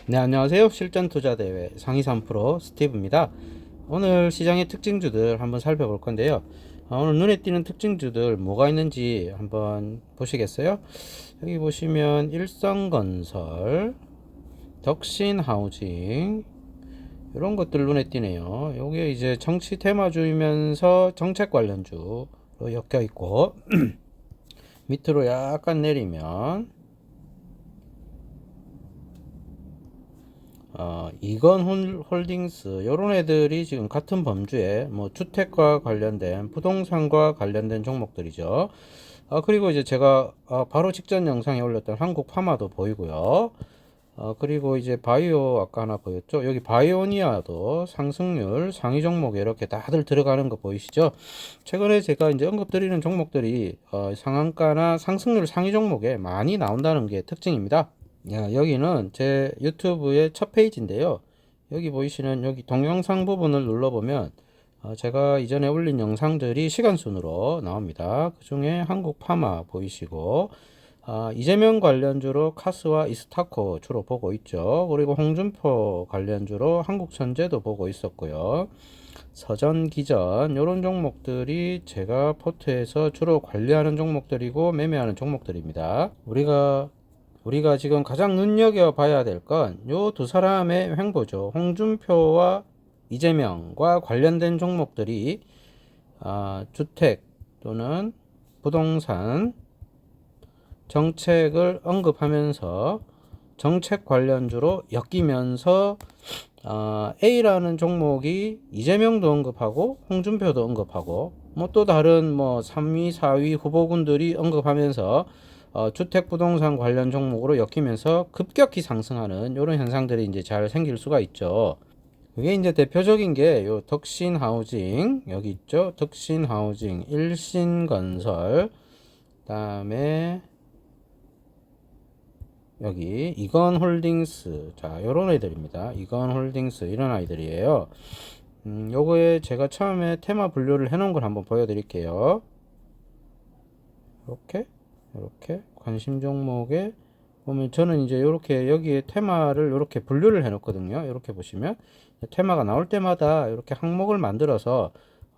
네, 안녕하세요. 실전투자대회 상위 3% 스티브입니다. 오늘 시장의 특징주들 한번 살펴볼 건데요. 오늘 눈에 띄는 특징주들 뭐가 있는지 한번 보시겠어요? 여기 보시면 일성건설, 덕신하우징 이런 것들 눈에 띄네요. 요게 이제 정치 테마주이면서 정책 관련주로 엮여 있고 밑으로 약간 내리면 이건 홀딩스 요런 애들이 지금 같은 범주에 뭐 주택과 관련된 부동산과 관련된 종목들이죠. 그리고 이제 제가 바로 직전 영상에 올렸던 한국 파마도 보이고요. 그리고 이제 바이오 아까 하나 보였죠. 여기 바이오니아도 상승률 상위 종목에 이렇게 다들 들어가는 거 보이시죠? 최근에 제가 이제 언급드리는 종목들이 상한가나 상승률 상위 종목에 많이 나온다는 게 특징입니다. 여기는 제 유튜브의 첫 페이지인데요. 여기 보이시는 여기 동영상 부분을 눌러보면 제가 이전에 올린 영상들이 시간순으로 나옵니다. 그 중에 한국 파마 보이시고 이재명 관련주로 카스와 이스타코 주로 보고 있죠. 그리고 홍준표 관련주로 한국천재도 보고 있었고요. 서전기전 이런 종목들이 제가 포트에서 주로 관리하는 종목들이고 매매하는 종목들입니다. 우리가 지금 가장 눈여겨봐야 될 건 요 두 사람의 횡보죠. 홍준표와 이재명과 관련된 종목들이 주택 또는 부동산 정책을 언급하면서 정책 관련주로 엮이면서 A라는 종목이 이재명도 언급하고 홍준표도 언급하고 뭐 또 다른 뭐 3위, 4위 후보군들이 언급하면서 주택 부동산 관련 종목으로 엮이면서 급격히 상승하는 이런 현상들이 이제 잘 생길 수가 있죠. 그게 이제 대표적인 게 요 덕신하우징 여기 있죠. 덕신하우징, 일신건설, 그다음에 여기 이건홀딩스, 자 요런 애들입니다. 이건홀딩스 이런 아이들이에요. 요거에 제가 처음에 테마 분류를 해 놓은 걸 한번 보여드릴게요. 이렇게 관심 종목에 보면 저는 이제 이렇게 여기에 테마를 이렇게 분류를 해 놓거든요. 이렇게 보시면 테마가 나올 때마다 이렇게 항목을 만들어서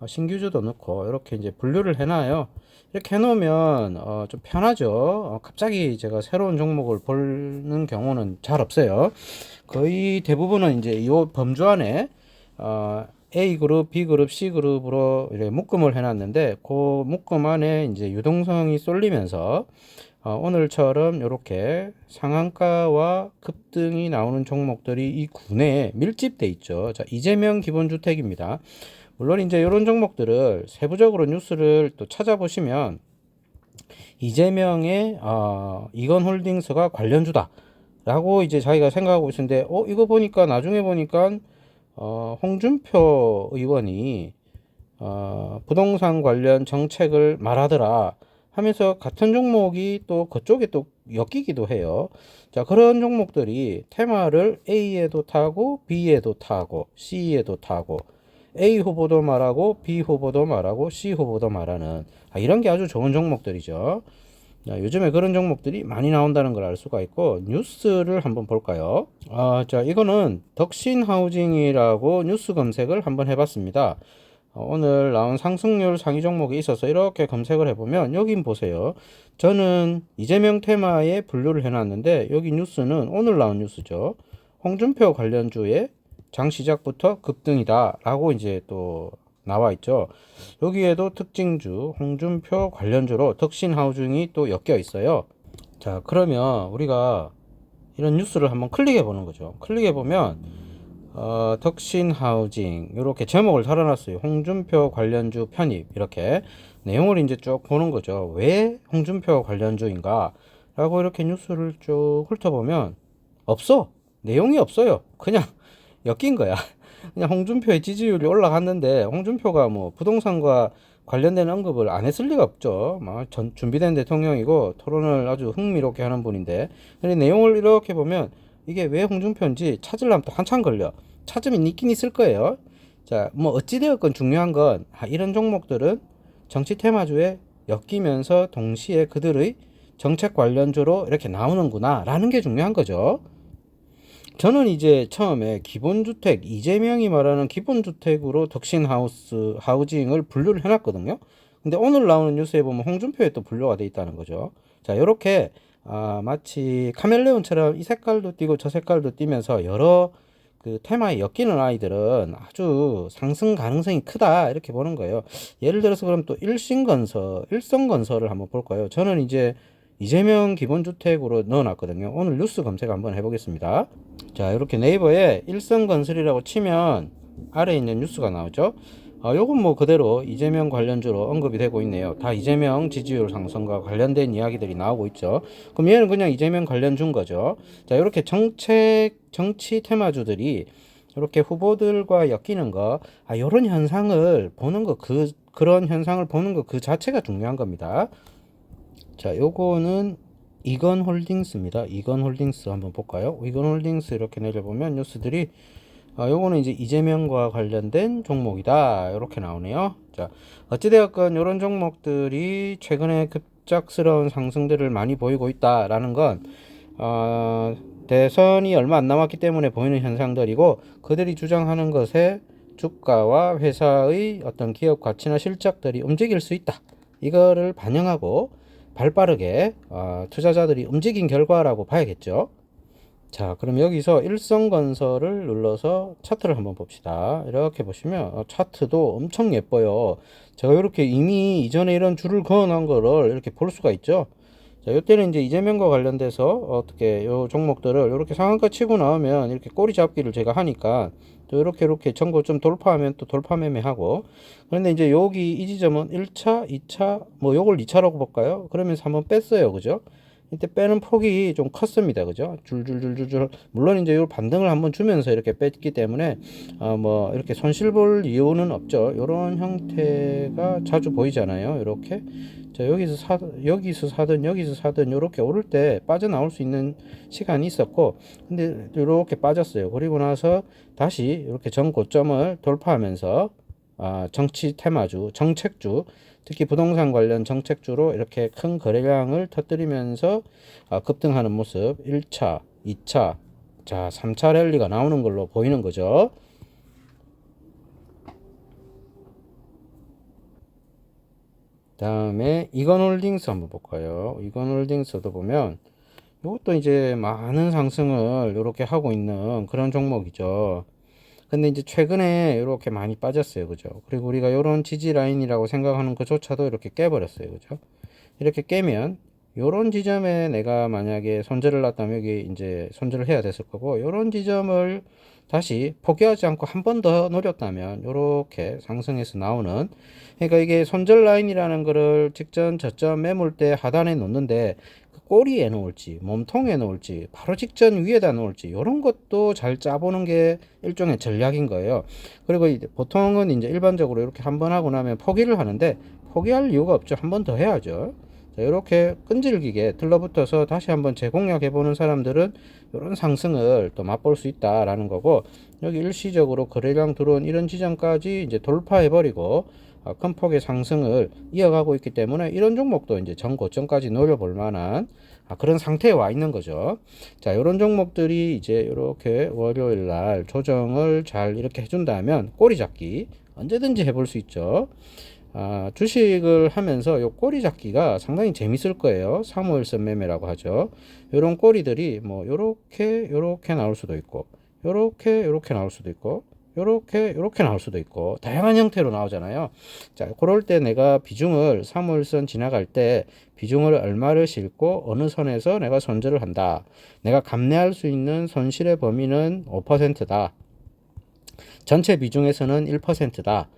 신규주도 넣고 이렇게 이제 분류를 해 놔요. 이렇게 해 놓으면 좀 편하죠. 갑자기 제가 새로운 종목을 보는 경우는 잘 없어요. 거의 대부분은 이제 이 범주 안에 A그룹, B그룹, C그룹으로 이렇게 묶음을 해놨는데 그 묶음 안에 이제 유동성이 쏠리면서 오늘처럼 이렇게 상한가와 급등이 나오는 종목들이 이 군에 밀집돼 있죠. 자, 이재명 기본주택입니다. 물론 이제 이런 종목들을 세부적으로 뉴스를 또 찾아보시면 이재명의 이건홀딩스가 관련주다 라고 이제 자기가 생각하고 있는데 이거 보니까 나중에 보니까 홍준표 의원이 부동산 관련 정책을 말하더라 하면서 같은 종목이 또 그쪽에 또 엮이기도 해요. 자, 그런 종목들이 테마를 A에도 타고 B에도 타고 C에도 타고 A 후보도 말하고 B 후보도 말하고 C 후보도 말하는 이런 게 아주 좋은 종목들이죠. 자, 요즘에 그런 종목들이 많이 나온다는 걸 알 수가 있고 뉴스를 한번 볼까요? 자, 이거는 덕신하우징이라고 뉴스 검색을 한번 해봤습니다. 오늘 나온 상승률 상위 종목이 있어서 이렇게 검색을 해보면 여긴 보세요. 저는 이재명 테마에 분류를 해놨는데 여기 뉴스는 오늘 나온 뉴스죠. 홍준표 관련주의 장 시작부터 급등이다 라고 이제 또 나와 있죠. 여기에도 특징주 홍준표 관련주로 덕신하우징이 또 엮여 있어요. 자, 그러면 우리가 이런 뉴스를 한번 클릭해 보는 거죠. 클릭해 보면 덕신하우징 이렇게 제목을 달아놨어요. 홍준표 관련주 편입 이렇게 내용을 이제 쭉 보는 거죠. 왜 홍준표 관련주인가 라고 이렇게 뉴스를 쭉 훑어보면 없어. 내용이 없어요. 그냥 엮인 거야. 그냥 홍준표의 지지율이 올라갔는데 홍준표가 뭐 부동산과 관련된 언급을 안 했을 리가 없죠. 막 준비된 대통령이고 토론을 아주 흥미롭게 하는 분인데 근데 내용을 이렇게 보면 이게 왜 홍준표인지 찾으려면 또 한참 걸려. 찾으면 있긴 있을 거예요. 자, 뭐 어찌되었건 중요한 건 이런 종목들은 정치 테마주에 엮이면서 동시에 그들의 정책 관련주로 이렇게 나오는구나 라는 게 중요한 거죠. 저는 이제 처음에 기본주택, 이재명이 말하는 기본주택으로 하우징을 분류를 해놨거든요. 근데 오늘 나오는 뉴스에 보면 홍준표에 또 분류가 돼 있다는 거죠. 자, 이렇게 마치 카멜레온처럼 이 색깔도 띄고 저 색깔도 띄면서 여러 그 테마에 엮이는 아이들은 아주 상승 가능성이 크다 이렇게 보는 거예요. 예를 들어서 그럼 또 일성건설을 한번 볼까요? 저는 이제 이재명 기본주택으로 넣어놨거든요. 오늘 뉴스 검색 한번 해보겠습니다. 자, 이렇게 네이버에 일성건설이라고 치면 아래에 있는 뉴스가 나오죠. 요건 뭐 그대로 이재명 관련주로 언급이 되고 있네요. 다 이재명 지지율 상승과 관련된 이야기들이 나오고 있죠. 그럼 얘는 그냥 이재명 관련주인 거죠. 자, 이렇게 정치 테마주들이 이렇게 후보들과 엮이는 거, 요런 현상을 보는 거, 그런 현상을 보는 거 그 자체가 중요한 겁니다. 자, 요거는 이건홀딩스입니다. 이건홀딩스 한번 볼까요? 이건홀딩스 이렇게 내려보면 뉴스들이 요거는 이제 이재명과 관련된 종목이다 이렇게 나오네요. 자, 어찌되었건 이런 종목들이 최근에 급작스러운 상승들을 많이 보이고 있다라는 건 대선이 얼마 안 남았기 때문에 보이는 현상들이고, 그들이 주장하는 것에 주가와 회사의 어떤 기업 가치나 실적들이 움직일 수 있다, 이거를 반영하고 발빠르게 투자자들이 움직인 결과라고 봐야겠죠. 자, 그럼 여기서 일성건설을 눌러서 차트를 한번 봅시다. 이렇게 보시면 차트도 엄청 예뻐요. 제가 이렇게 이미 이전에 이런 줄을 그어 놓은 거를 이렇게 볼 수가 있죠. 자, 이때는 이제 이재명과 관련돼서 어떻게 요 종목들을 이렇게 상한가 치고 나오면 이렇게 꼬리 잡기를 제가 하니까 또 이렇게 전고 좀 돌파하면 또 돌파 매매하고, 그런데 이제 여기 이 지점은 1차, 2차, 뭐 요걸 2차라고 볼까요? 그러면서 한번 뺐어요. 그죠? 이때 빼는 폭이 좀 컸습니다. 그죠? 줄줄줄줄줄. 물론 이제 요 반등을 한번 주면서 이렇게 뺐기 때문에 뭐 이렇게 손실 볼 이유는 없죠. 요런 형태가 자주 보이잖아요. 이렇게. 자, 여기서 사든 요렇게 오를 때 빠져나올 수 있는 시간이 있었고, 근데 요렇게 빠졌어요. 그리고 나서 다시 이렇게 전 고점을 돌파하면서 정치 테마주, 정책주, 특히 부동산 관련 정책주로 이렇게 큰 거래량을 터뜨리면서 급등하는 모습. 1차, 2차, 자, 3차 랠리가 나오는 걸로 보이는 거죠. 다음에 이건홀딩스 한번 볼까요? 이건홀딩스도 보면 이것도 이제 많은 상승을 이렇게 하고 있는 그런 종목이죠. 근데 이제 최근에 이렇게 많이 빠졌어요. 그죠? 그리고 우리가 이런 지지 라인이라고 생각하는 그조차도 이렇게 깨버렸어요. 그죠? 이렇게 깨면 요런 지점에 내가 만약에 손절을 놨다면 여기 이제 손절을 해야 됐을 거고, 요런 지점을 다시 포기하지 않고 한 번 더 노렸다면 요렇게 상승해서 나오는, 그러니까 이게 손절 라인이라는 거를 직전 저점 매물대 하단에 놓는데 그 꼬리에 놓을지 몸통에 놓을지 바로 직전 위에다 놓을지 요런 것도 잘 짜보는 게 일종의 전략인 거예요. 그리고 이제 보통은 이제 일반적으로 이렇게 한 번 하고 나면 포기를 하는데, 포기할 이유가 없죠. 한 번 더 해야죠. 자, 이렇게 끈질기게 들러붙어서 다시 한번 재공략해 보는 사람들은 이런 상승을 또 맛볼 수 있다라는 거고, 여기 일시적으로 거래량 들어온 이런 지점까지 이제 돌파해 버리고 큰 폭의 상승을 이어가고 있기 때문에 이런 종목도 이제 전 고점까지 노려볼 만한 그런 상태에 와 있는 거죠. 자, 이런 종목들이 이제 이렇게 월요일 날 조정을 잘 이렇게 해준다면 꼬리 잡기 언제든지 해볼 수 있죠. 주식을 하면서 요 꼬리 잡기가 상당히 재밌을 거예요. 사무일선 매매라고 하죠. 요런 꼬리들이 뭐 요렇게 나올 수도 있고, 요렇게 나올 수도 있고, 요렇게 나올 수도 있고, 다양한 형태로 나오잖아요. 자, 그럴 때 내가 비중을 사무일선 지나갈 때 비중을 얼마를 싣고 어느 선에서 내가 손절을 한다. 내가 감내할 수 있는 손실의 범위는 5%다. 전체 비중에서는 1%다.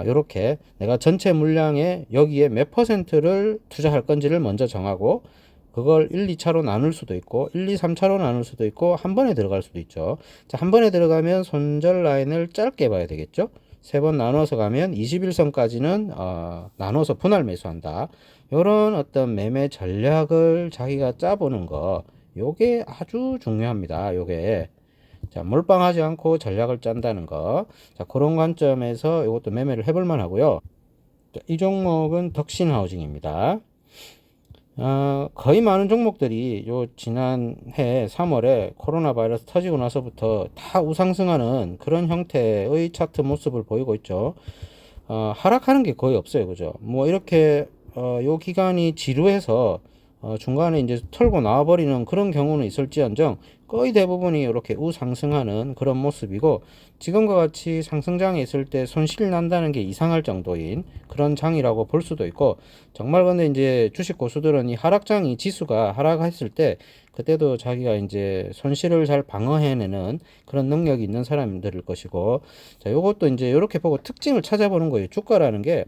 요렇게 내가 전체 물량에 여기에 몇 퍼센트를 투자할 건지를 먼저 정하고, 그걸 1, 2차로 나눌 수도 있고 1, 2, 3차로 나눌 수도 있고 한 번에 들어갈 수도 있죠. 자, 한 번에 들어가면 손절 라인을 짧게 봐야 되겠죠. 세 번 나눠서 가면 21선까지는 나눠서 분할 매수한다. 요런 어떤 매매 전략을 자기가 짜보는 거, 요게 아주 중요합니다. 요게. 자, 몰빵하지 않고 전략을 짠다는 거. 자, 그런 관점에서 이것도 매매를 해볼 만하고요. 자, 이 종목은 덕신하우징입니다. 거의 많은 종목들이 요 지난해 3월에 코로나 바이러스 터지고 나서부터 다 우상승하는 그런 형태의 차트 모습을 보이고 있죠. 하락하는 게 거의 없어요. 그죠? 뭐 이렇게 요 기간이 지루해서 중간에 이제 털고 나와버리는 그런 경우는 있을지언정 거의 대부분이 이렇게 우상승하는 그런 모습이고, 지금과 같이 상승장에 있을 때 손실이 난다는 게 이상할 정도인 그런 장이라고 볼 수도 있고, 정말 근데 이제 주식 고수들은 이 하락장이 지수가 하락했을 때 그때도 자기가 이제 손실을 잘 방어해내는 그런 능력이 있는 사람들일 것이고, 자, 요것도 이제 이렇게 보고 특징을 찾아보는 거예요. 주가라는 게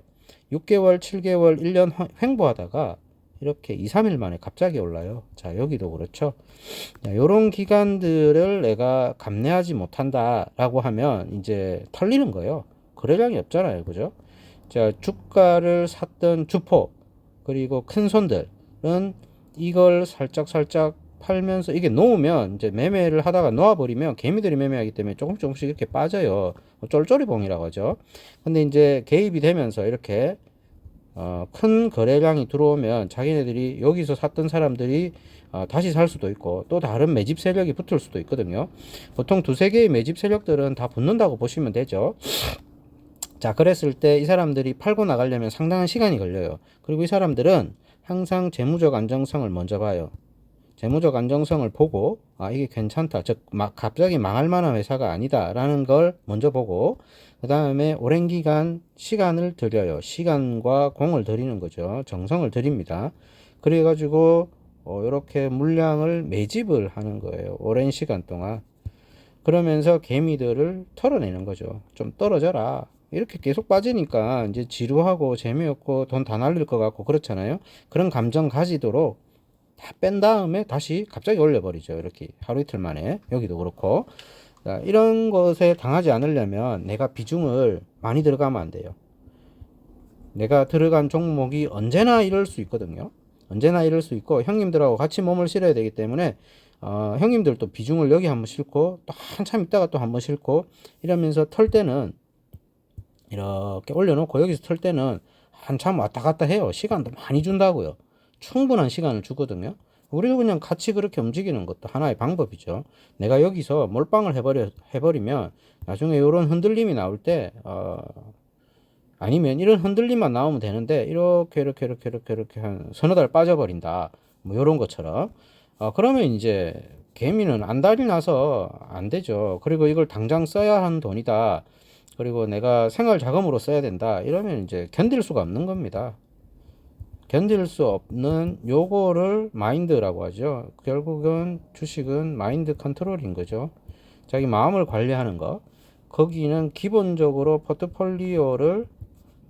6개월, 7개월, 1년 횡보하다가 이렇게 2, 3일 만에 갑자기 올라요. 자, 여기도 그렇죠. 자, 요런 기간들을 내가 감내하지 못한다라고 하면 이제 털리는 거예요. 거래량이 없잖아요. 그죠? 자, 주가를 샀던 주포, 그리고 큰 손들은 이걸 살짝 팔면서 이게 놓으면 이제 매매를 하다가 놓아버리면 개미들이 매매하기 때문에 조금씩 이렇게 빠져요. 쫄쫄이봉이라고 하죠. 근데 이제 개입이 되면서 이렇게 큰 거래량이 들어오면 자기네들이 여기서 샀던 사람들이 다시 살 수도 있고 또 다른 매집 세력이 붙을 수도 있거든요. 보통 두세 개의 매집 세력들은 다 붙는다고 보시면 되죠. 자, 그랬을 때 이 사람들이 팔고 나가려면 상당한 시간이 걸려요. 그리고 이 사람들은 항상 재무적 안정성을 먼저 봐요. 재무적 안정성을 보고 이게 괜찮다, 즉 갑자기 망할 만한 회사가 아니다라는 걸 먼저 보고, 그 다음에 오랜 기간 시간을 들여요. 시간과 공을 들이는 거죠. 정성을 들입니다. 그래가지고 이렇게 물량을 매집을 하는 거예요. 오랜 시간 동안. 그러면서 개미들을 털어내는 거죠. 좀 떨어져라. 이렇게 계속 빠지니까 이제 지루하고 재미없고 돈 다 날릴 것 같고 그렇잖아요. 그런 감정 가지도록 다 뺀 다음에 다시 갑자기 올려버리죠. 이렇게 하루 이틀 만에. 여기도 그렇고. 자, 이런 것에 당하지 않으려면 내가 비중을 많이 들어가면 안 돼요. 내가 들어간 종목이 언제나 이럴 수 있거든요. 언제나 이럴 수 있고 형님들하고 같이 몸을 실어야 되기 때문에 형님들도 비중을 여기 한번 싣고 또 한참 있다가 또 한번 싣고 이러면서 털 때는 이렇게 올려놓고 여기서 털 때는 한참 왔다 갔다 해요. 시간도 많이 준다고요. 충분한 시간을 주거든요. 우리도 그냥 같이 그렇게 움직이는 것도 하나의 방법이죠. 내가 여기서 몰빵을 해버리면 나중에 이런 흔들림이 나올 때, 아니면 이런 흔들림만 나오면 되는데, 이렇게 한 서너 달 빠져버린다. 뭐, 요런 것처럼. 그러면 이제 개미는 안달이 나서 안 되죠. 그리고 이걸 당장 써야 하는 돈이다. 그리고 내가 생활 자금으로 써야 된다. 이러면 이제 견딜 수가 없는 겁니다. 견딜 수 없는 요거를 마인드라고 하죠. 결국은 주식은 마인드 컨트롤인 거죠. 자기 마음을 관리하는 거. 거기는 기본적으로 포트폴리오를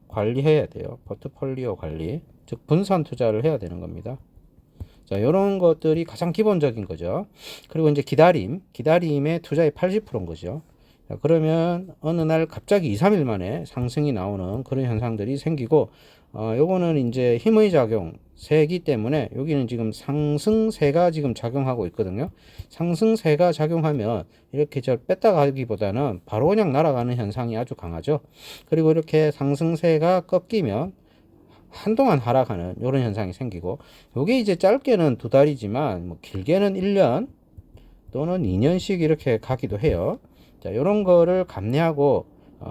관리해야 돼요. 포트폴리오 관리. 즉 분산 투자를 해야 되는 겁니다. 자, 이런 것들이 가장 기본적인 거죠. 그리고 이제 기다림의 투자의 80%인 거죠. 자, 그러면 어느 날 갑자기 2, 3일 만에 상승이 나오는 그런 현상들이 생기고, 요거는 이제 힘의 작용, 세기 때문에 여기는 지금 상승세가 지금 작용하고 있거든요. 상승세가 작용하면 이렇게 저 뺐다 가기보다는 바로 그냥 날아가는 현상이 아주 강하죠. 그리고 이렇게 상승세가 꺾이면 한동안 하락하는 이런 현상이 생기고, 요게 이제 짧게는 두 달이지만 뭐 길게는 1년 또는 2년씩 이렇게 가기도 해요. 자, 이런 거를 감내하고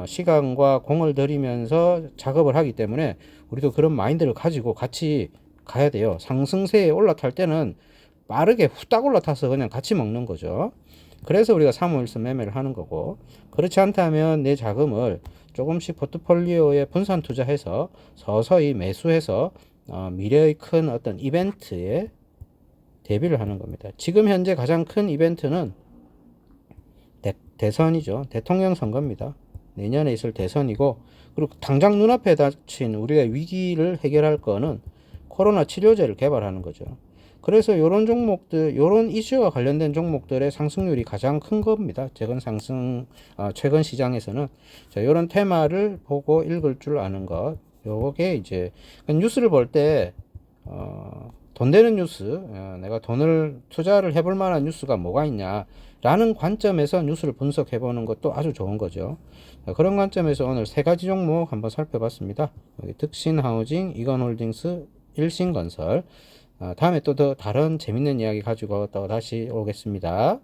시간과 공을 들이면서 작업을 하기 때문에 우리도 그런 마인드를 가지고 같이 가야 돼요. 상승세에 올라탈 때는 빠르게 후딱 올라타서 그냥 같이 먹는 거죠. 그래서 우리가 사모일선 매매를 하는 거고, 그렇지 않다면 내 자금을 조금씩 포트폴리오에 분산 투자해서 서서히 매수해서 미래의 큰 어떤 이벤트에 대비를 하는 겁니다. 지금 현재 가장 큰 이벤트는 대선이죠. 대통령 선거입니다. 내년에 있을 대선이고, 그리고 당장 눈앞에 닥친 우리가 위기를 해결할 거는 코로나 치료제를 개발하는 거죠. 그래서 이런 종목들, 이런 이슈와 관련된 종목들의 상승률이 가장 큰 겁니다. 최근 시장에서는. 자, 이런 테마를 보고 읽을 줄 아는 것. 요게 이제, 뉴스를 볼 때, 돈 되는 뉴스, 내가 돈을 투자를 해볼 만한 뉴스가 뭐가 있냐 라는 관점에서 뉴스를 분석해 보는 것도 아주 좋은 거죠. 그런 관점에서 오늘 세 가지 종목 한번 살펴봤습니다. 득신하우징, 이건홀딩스, 일신건설. 다음에 또 더 다른 재밌는 이야기 가지고 또 다시 오겠습니다.